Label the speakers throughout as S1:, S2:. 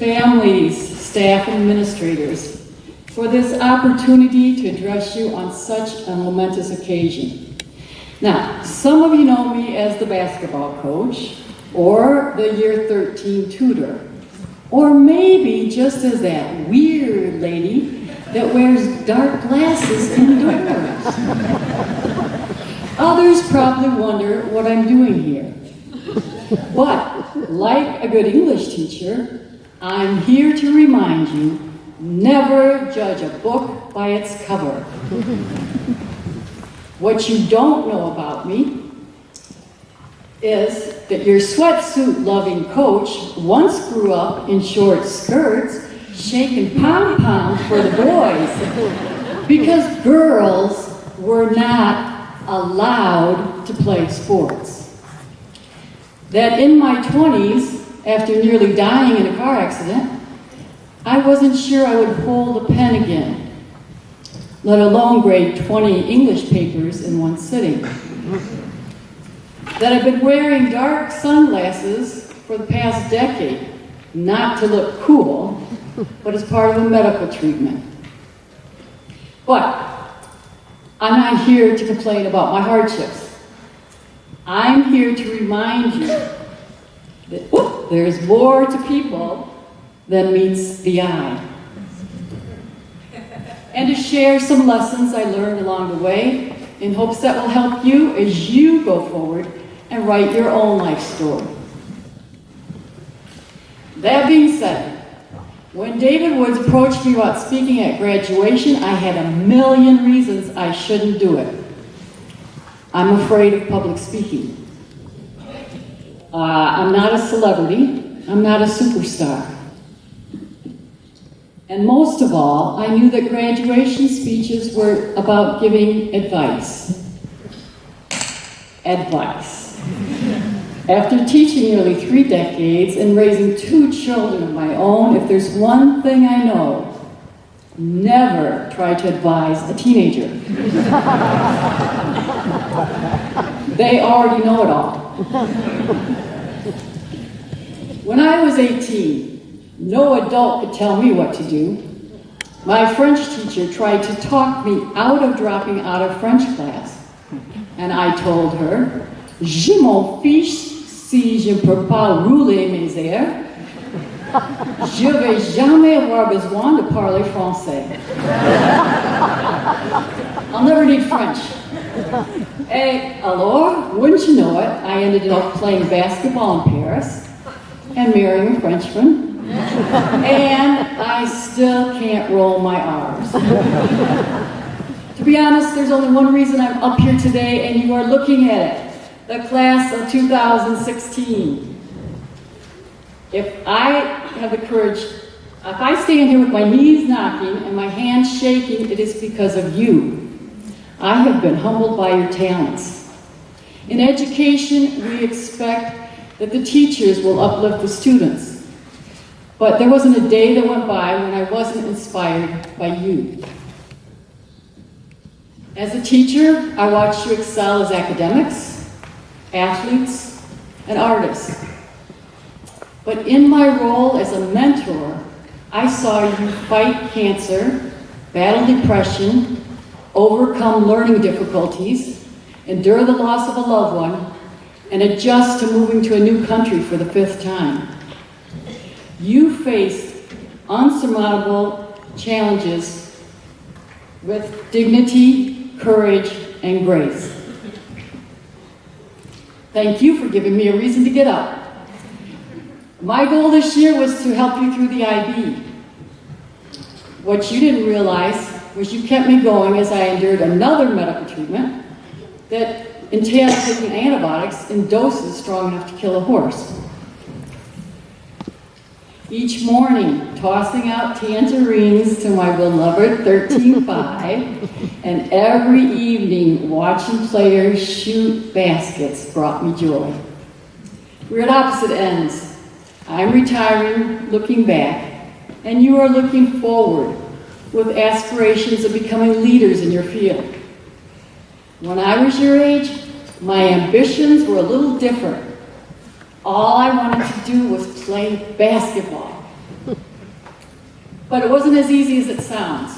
S1: families, staff, and administrators, for this opportunity to address you on such a momentous occasion. Now, some of you know me as the basketball coach, or the year 13 tutor, or maybe just as that weird lady that wears dark glasses indoors. Others probably wonder what I'm doing here. But, like a good English teacher, I'm here to remind you, never judge a book by its cover. What you don't know about me is that your sweatsuit-loving coach once grew up in short skirts, shaking pom-poms for the boys, because girls were not allowed to play sports. That in my 20s, after nearly dying in a car accident, I wasn't sure I would hold a pen again, let alone grade 20 English papers in one sitting. That I've been wearing dark sunglasses for the past decade, not to look cool, but as part of a medical treatment. But I'm not here to complain about my hardships. I'm here to remind you that there's more to people than meets the eye. And to share some lessons I learned along the way in hopes that will help you as you go forward and write your own life story. That being said, when David Woods approached me about speaking at graduation, I had a million reasons I shouldn't do it. I'm afraid of public speaking. I'm not a celebrity. I'm not a superstar. And most of all, I knew that graduation speeches were about giving advice. Advice. After teaching nearly 3 decades and raising 2 children of my own, if there's one thing I know, never try to advise a teenager. They already know it all. When I was 18, no adult could tell me what to do. My French teacher tried to talk me out of dropping out of French class. And I told her, "Je m'en fiche si je ne peux pas rouler mes airs. Je vais jamais avoir besoin de parler français." I'll never need French. Et alors, wouldn't you know it, I ended up playing basketball in Paris and marrying a Frenchman. And I still can't roll my R's. To be honest, there's only one reason I'm up here today, and you are looking at it. The class of 2016. If I have the courage, if I stand here with my knees knocking and my hands shaking, it is because of you. I have been humbled by your talents. In education, we expect that the teachers will uplift the students. But there wasn't a day that went by when I wasn't inspired by you. As a teacher, I watched you excel as academics, athletes, and artists. But in my role as a mentor, I saw you fight cancer, battle depression, overcome learning difficulties, endure the loss of a loved one, and adjust to moving to a new country for the 5th time. You faced unsurmountable challenges with dignity, courage, and grace. Thank you for giving me a reason to get up. My goal this year was to help you through the IB. What you didn't realize was you kept me going as I endured another medical treatment that entailed taking antibiotics in doses strong enough to kill a horse. Each morning, tossing out tangerines to my beloved 13-5, and every evening, watching players shoot baskets brought me joy. We're at opposite ends. I'm retiring, looking back, and you are looking forward with aspirations of becoming leaders in your field. When I was your age, my ambitions were a little different. All I wanted to do was play basketball. But it wasn't as easy as it sounds.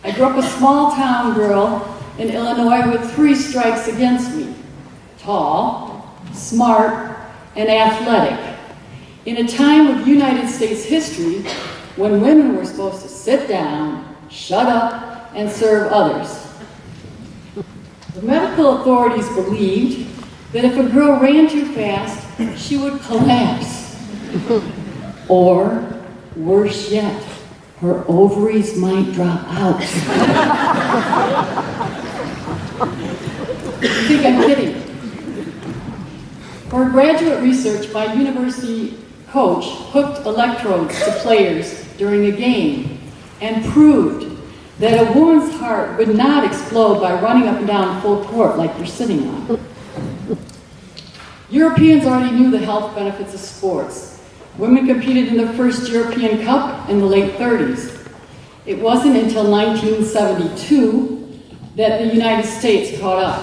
S1: I grew up a small town girl in Illinois with 3 strikes against me: tall, smart, and athletic, in a time of United States history when women were supposed to sit down, shut up, and serve others. The medical authorities believed that if a girl ran too fast, she would collapse. Or, worse yet, her ovaries might drop out. You think I'm kidding? For graduate research, my university coach hooked electrodes to players during a game and proved that a woman's heart would not explode by running up and down full court like you're sitting on. Europeans already knew the health benefits of sports. Women competed in the first European Cup in the late 30s. It wasn't until 1972 that the United States caught up.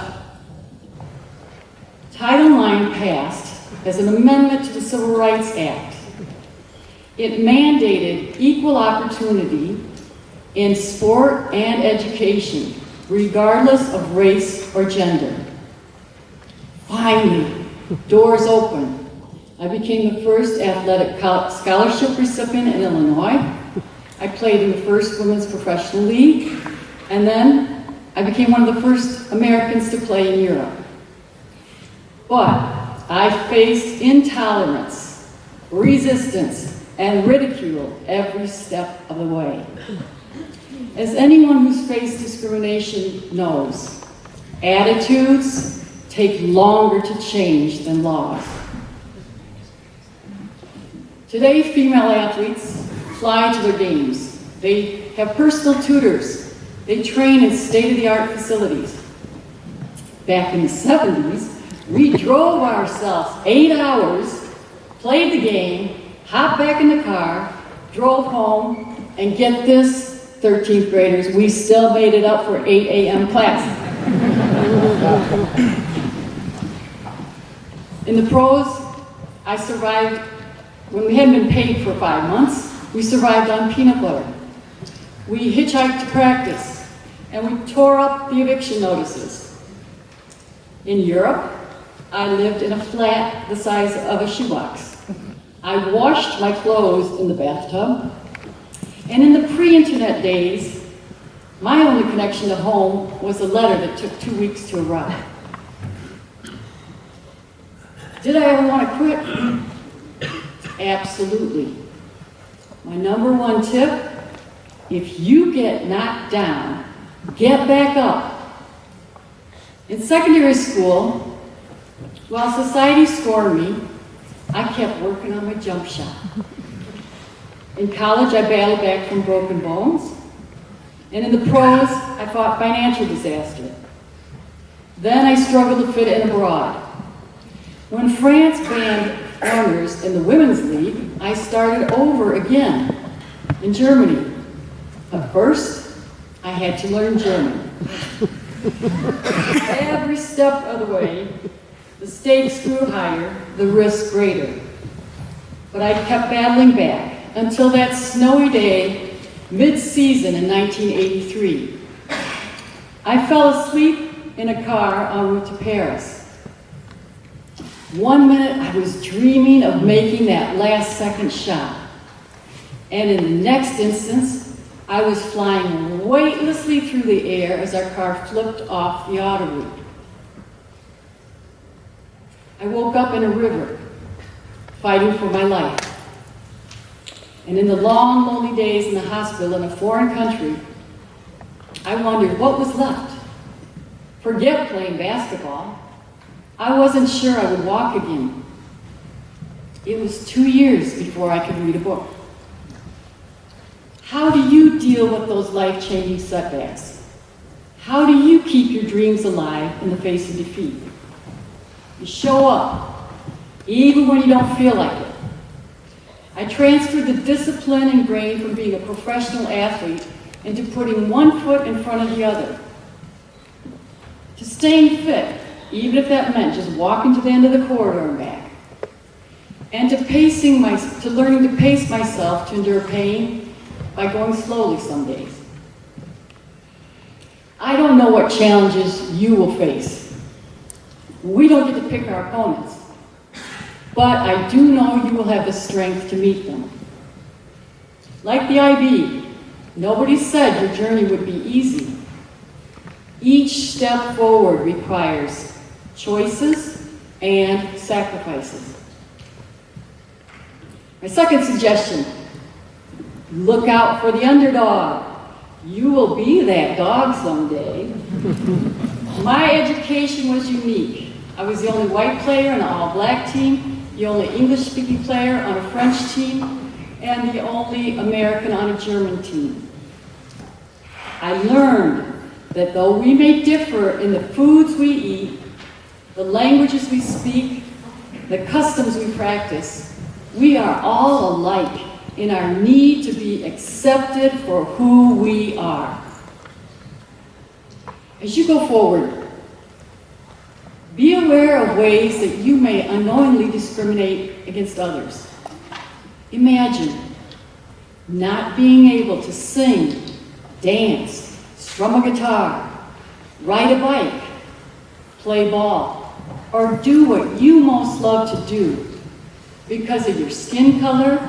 S1: Title IX passed as an amendment to the Civil Rights Act. It mandated equal opportunity in sport and education, regardless of race or gender. Finally, doors opened. I became the first athletic scholarship recipient in Illinois. I played in the first women's professional league, and then I became one of the first Americans to play in Europe. But I faced intolerance, resistance, and ridicule every step of the way. As anyone who's faced discrimination knows, attitudes take longer to change than laws. Today, female athletes fly to their games. They have personal tutors. They train in state-of-the-art facilities. Back in the 70s, we drove ourselves 8 hours, played the game, hopped back in the car, drove home, and get this, 13th graders, we still made it up for 8 a.m. class. In the pros, I survived, when we hadn't been paid for 5 months, we survived on peanut butter. We hitchhiked to practice, and we tore up the eviction notices. In Europe, I lived in a flat the size of a shoebox. I washed my clothes in the bathtub, and in the pre-internet days, my only connection to home was a letter that took 2 weeks to arrive. Did I ever want to quit? Absolutely. My number 1 tip, if you get knocked down, get back up. In secondary school, while society scorned me, I kept working on my jump shot. In college, I battled back from broken bones. And in the pros, I fought financial disaster. Then I struggled to fit in abroad. When France banned foreigners in the Women's League, I started over again in Germany. But first, I had to learn German. Every step of the way, the stakes grew higher, the risk greater. But I kept battling back until that snowy day, mid-season in 1983. I fell asleep in a car en route to Paris. 1 minute I was dreaming of making that last-second shot. And in the next instance, I was flying weightlessly through the air as our car flipped off the autoroute. I woke up in a river, fighting for my life. And in the long, lonely days in the hospital in a foreign country, I wondered what was left. Forget playing basketball. I wasn't sure I would walk again. It was 2 years before I could read a book. How do you deal with those life-changing setbacks? How do you keep your dreams alive in the face of defeat? You show up, even when you don't feel like it. I transferred the discipline ingrained from being a professional athlete into putting one foot in front of the other. To staying fit, even if that meant just walking to the end of the corridor and back. And to learning to pace myself to endure pain by going slowly some days. I don't know what challenges you will face. We don't get to pick our opponents, but I do know you will have the strength to meet them. Like the IB, nobody said your journey would be easy. Each step forward requires choices and sacrifices. My second suggestion, look out for the underdog. You will be that dog someday. My education was unique. I was the only white player on an all-black team, the only English-speaking player on a French team, and the only American on a German team. I learned that though we may differ in the foods we eat, the languages we speak, the customs we practice, we are all alike in our need to be accepted for who we are. As you go forward, be aware of ways that you may unknowingly discriminate against others. Imagine not being able to sing, dance, strum a guitar, ride a bike, play ball, or do what you most love to do because of your skin color,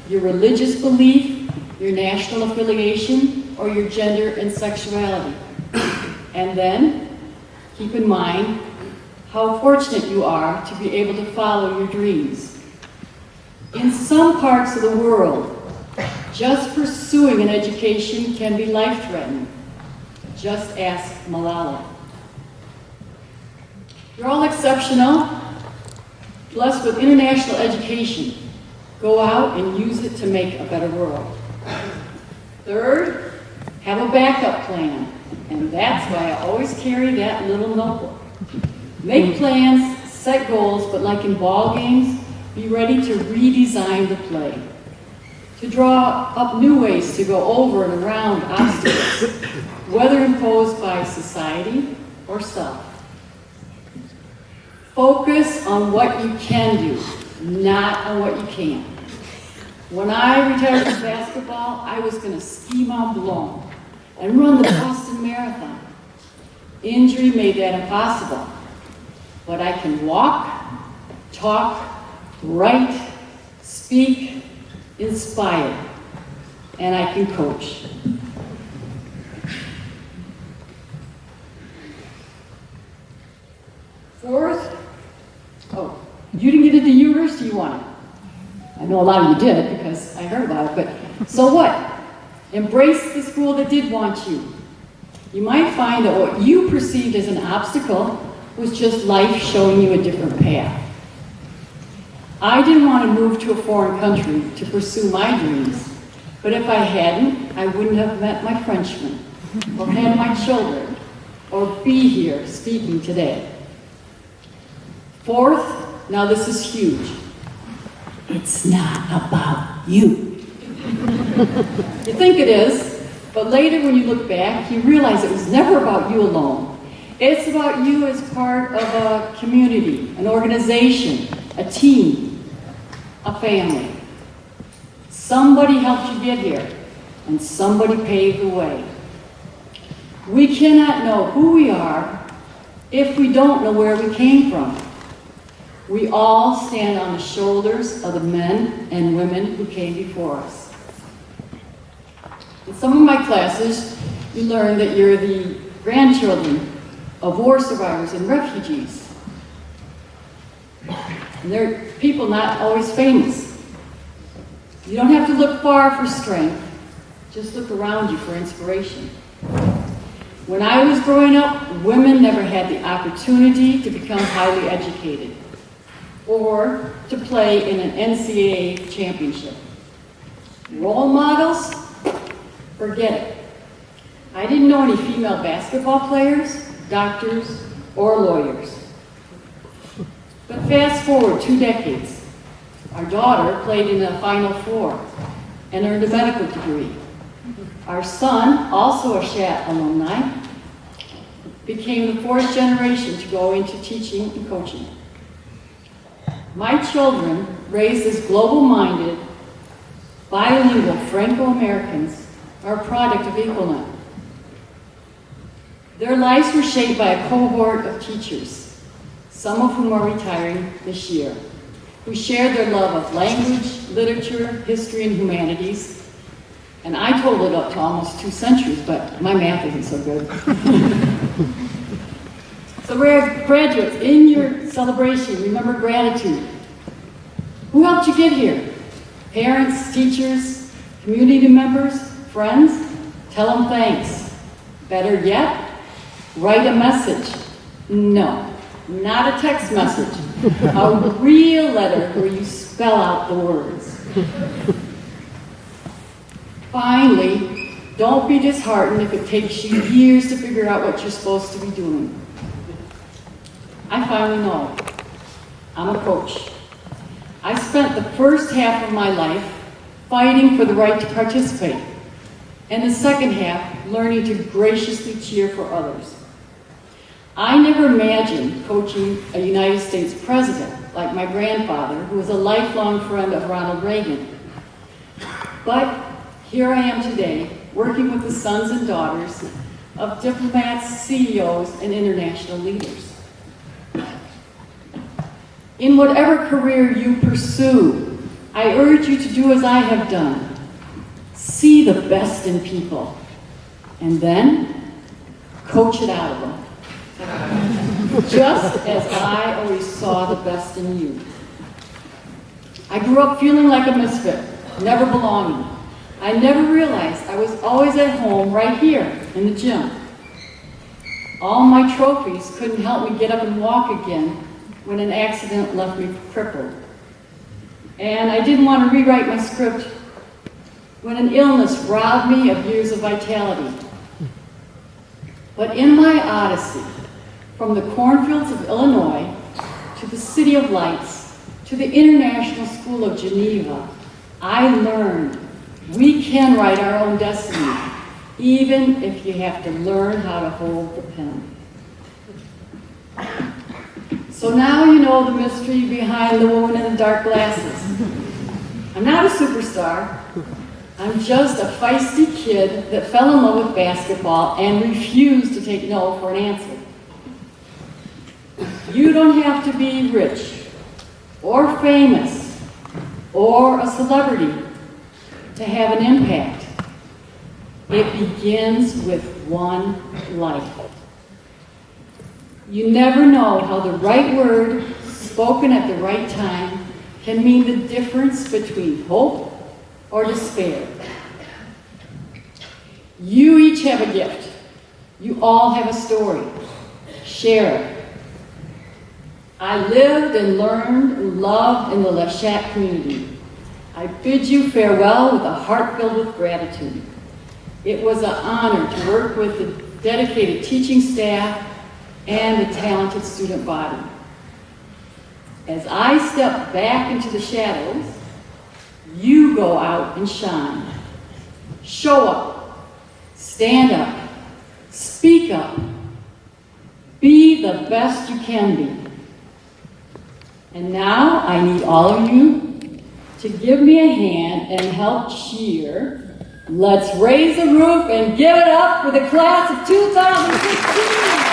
S1: your religious belief, your national affiliation, or your gender and sexuality. And then, keep in mind how fortunate you are to be able to follow your dreams. In some parts of the world, just pursuing an education can be life-threatening. Just ask Malala. You're all exceptional, blessed with international education. Go out and use it to make a better world. Third, have a backup plan. And that's why I always carry that little notebook. Make plans, set goals, but like in ball games, be ready to redesign the play. To draw up new ways to go over and around obstacles, whether imposed by society or self. Focus on what you can do, not on what you can't. When I retired from basketball, I was going to ski Mount Blanc and run the Boston Marathon. Injury made that impossible. But I can walk, talk, write, speak, inspire, and I can coach. Fourth, you didn't get into university you wanted. I know a lot of you did because I heard about it, but so what? Embrace the school that did want you. You might find that what you perceived as an obstacle was just life showing you a different path. I didn't want to move to a foreign country to pursue my dreams, but if I hadn't, I wouldn't have met my Frenchman, or had my children, or be here speaking today. Fourth, now this is huge. It's not about you. You think it is, but later when you look back, you realize it was never about you alone. It's about you as part of a community, an organization, a team, a family. Somebody helped you get here, and somebody paved the way. We cannot know who we are if we don't know where we came from. We all stand on the shoulders of the men and women who came before us. In some of my classes, you learn that you're the grandchildren of war survivors and refugees. And they're people not always famous. You don't have to look far for strength. Just look around you for inspiration. When I was growing up, women never had the opportunity to become highly educated or to play in an NCAA championship. Role models? Forget it. I didn't know any female basketball players, doctors, or lawyers. But fast forward 2 decades. Our daughter played in the Final Four and earned a medical degree. Our son, also a SHAT alumni, became the 4th generation to go into teaching and coaching. My children, raised as global-minded bilingual Franco-Americans are a product of Equalnet. Their lives were shaped by a cohort of teachers, some of whom are retiring this year, who shared their love of language, literature, history, and humanities. And I totaled it up to almost 2 centuries, but my math isn't so good. So graduates, in your celebration, remember gratitude. Who helped you get here? Parents, teachers, community members, friends? Tell them thanks. Better yet, write a message. No, not a text message. A real letter where you spell out the words. Finally, don't be disheartened if it takes you years to figure out what you're supposed to be doing. I finally know. I'm a coach. I spent the first half of my life fighting for the right to participate, and the second half learning to graciously cheer for others. I never imagined coaching a United States president like my grandfather, who was a lifelong friend of Ronald Reagan. But here I am today, working with the sons and daughters of diplomats, CEOs, and international leaders. In whatever career you pursue, I urge you to do as I have done. See the best in people, and then coach it out of them. Just as I always saw the best in you. I grew up feeling like a misfit, never belonging. I never realized I was always at home right here in the gym. All my trophies couldn't help me get up and walk again when an accident left me crippled. And I didn't want to rewrite my script when an illness robbed me of years of vitality. But in my odyssey, from the cornfields of Illinois to the City of Lights to the International School of Geneva, I learned we can write our own destiny, even if you have to learn how to hold the pen. So now you know the mystery behind the woman in the dark glasses. I'm not a superstar. I'm just a feisty kid that fell in love with basketball and refused to take no for an answer. You don't have to be rich or famous or a celebrity to have an impact. It begins with one life. You never know how the right word, spoken at the right time, can mean the difference between hope or despair. You each have a gift. You all have a story. Share it. I lived and learned and loved in the Lachette community. I bid you farewell with a heart filled with gratitude. It was an honor to work with the dedicated teaching staff and the talented student body. As I step back into the shadows, you go out and shine. Show up, stand up, speak up, be the best you can be. And now I need all of you to give me a hand and help cheer. Let's raise the roof and give it up for the class of 2016.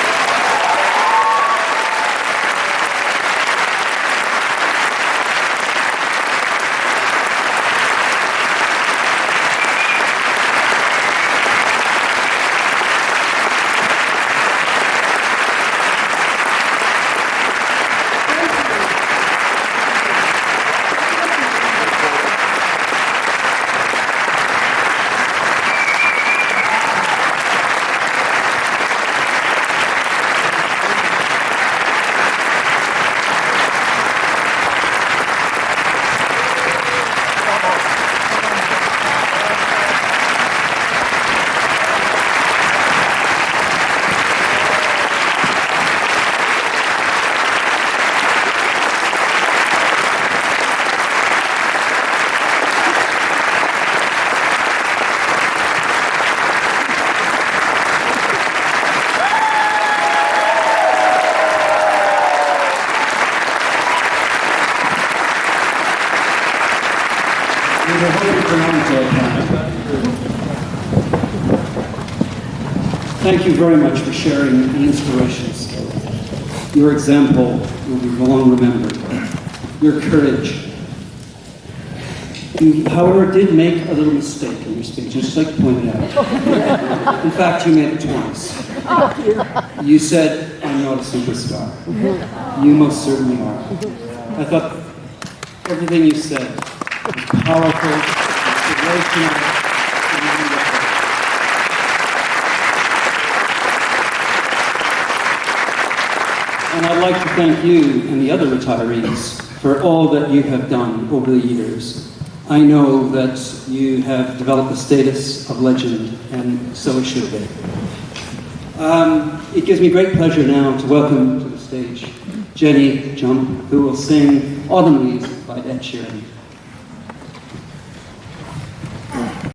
S2: were holding for long time. Thank you very much for sharing an inspirational story. Your example will be long remembered. Your courage. You, however, did make a little mistake in your speech, just like you pointed out. In fact, you made it twice. You said, "I'm not a superstar." You most certainly are. I thought everything you said was powerful, inspirational, and wonderful. And I'd like to thank you and the other retirees for all that you have done over the years. I know that you have developed the status of legend, and so it should be. It gives me great pleasure now to welcome to the stage Jenny Jump, who will sing Autumn Leaves by Ed Sheeran.